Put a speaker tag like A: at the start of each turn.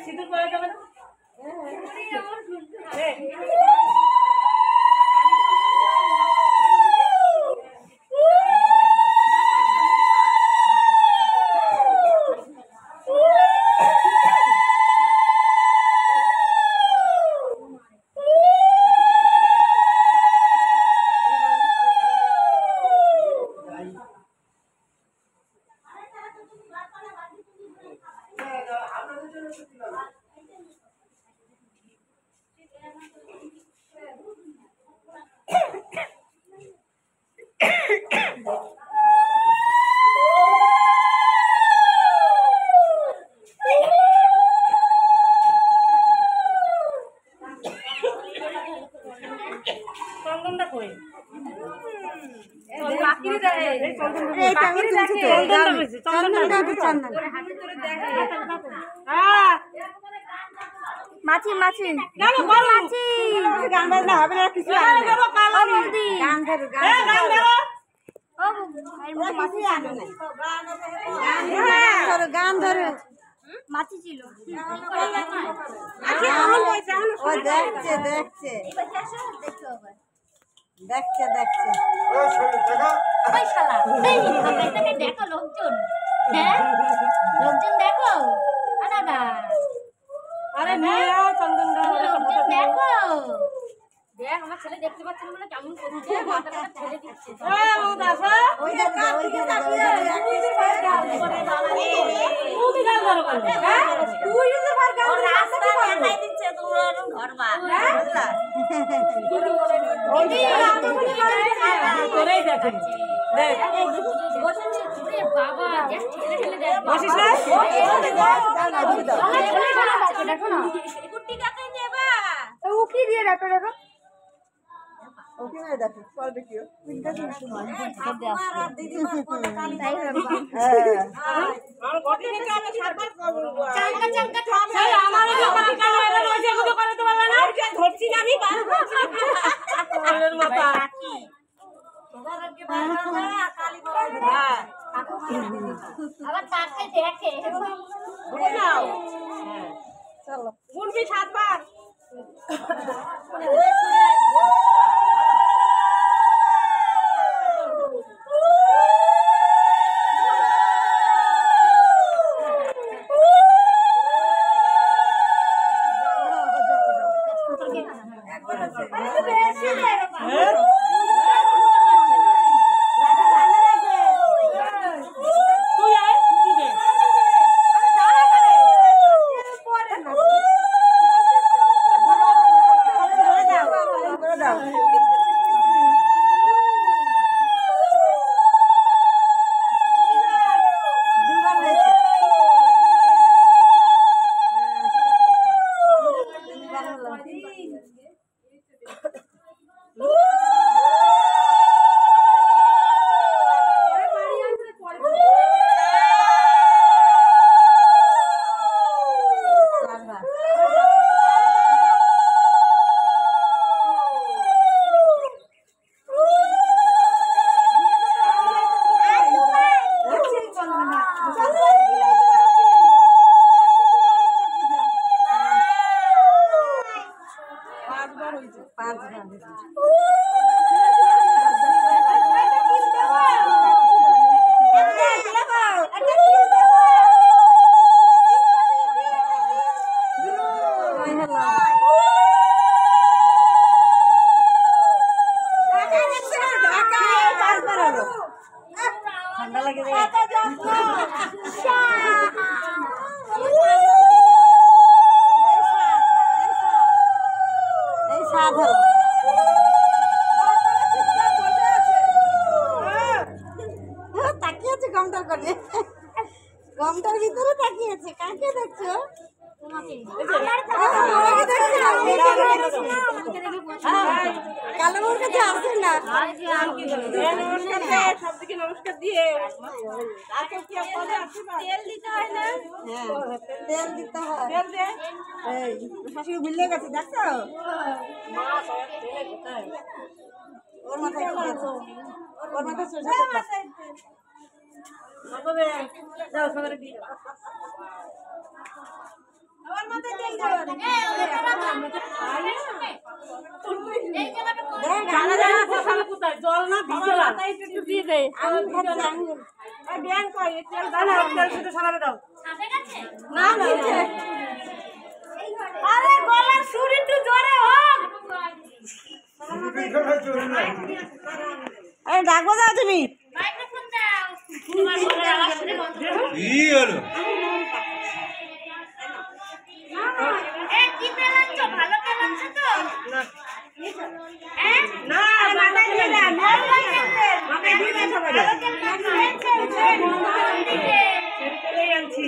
A: সিঁদুর পরে যাবে না
B: মাছি মাছি
A: মাছি গান বাজনা হবে না কিছু
B: গান ধরে মাছি ছিল
A: দেখছে দেখছে দেখছে দেখছে
B: দেখো লোকজন হ্যাঁ লোকজন দেখো
A: আরে চন্দন
B: লোকজন দেখো দেখ আমার ছেলে দেখতে পাচ্ছেন বলে কেমন করছে মাথাটা ছেড়ে দিচ্ছে উকি দিয়ে দেখো দেখো
A: ওখানে দেখো করবে কি
B: আবার তাকে দেখে
A: চলো গুনবি 7 বার গমটার ভিতরে তাকিয়েছে। কাকে দেখছো? তোমাকে। কালো ওর কাছে আসে না।
C: নমস্কার দে, সবদিকে নমস্কার দিয়ে তেল দিতে হয় না?
A: হ্যাঁ তেল দিতে হয়।
C: তেল দে।
A: এই শাশুড়ি মিলে গেছে দেখছো? ওর মাথায় কি আছে? ওর মাথায় সরষে তেল দাও।
C: যাও সবাই দিয়ে দাও।
A: আমার মাথায় তেল দাও।
C: জানা জানা ফসল কোথায়? জল না ভিজলা? একটু দিয়ে দে।
A: আঙুল খাচ্ছে আঙুল।
C: এই ব্যাং কই? এই তেল দাও না, তেল শুধু সারাবে দাও।
A: না নিচে।
C: আরে গলার সুর একটু জোরে হোক।
A: এই ডাকবো যাও তুমি।
B: মাইক্রোফোন দাও। তোমার গলার আওয়াজ শুনে বন্ধ করো।
D: কি হলো?
B: এ কি তেল আনছো? ভালো তেল আনছো তো? হ্যাঁ?
C: না, মাথায় দিয়ে না। মাথায় দিয়ে না সবাই।
B: ভালো তেল আনছো?
C: এই আনছি।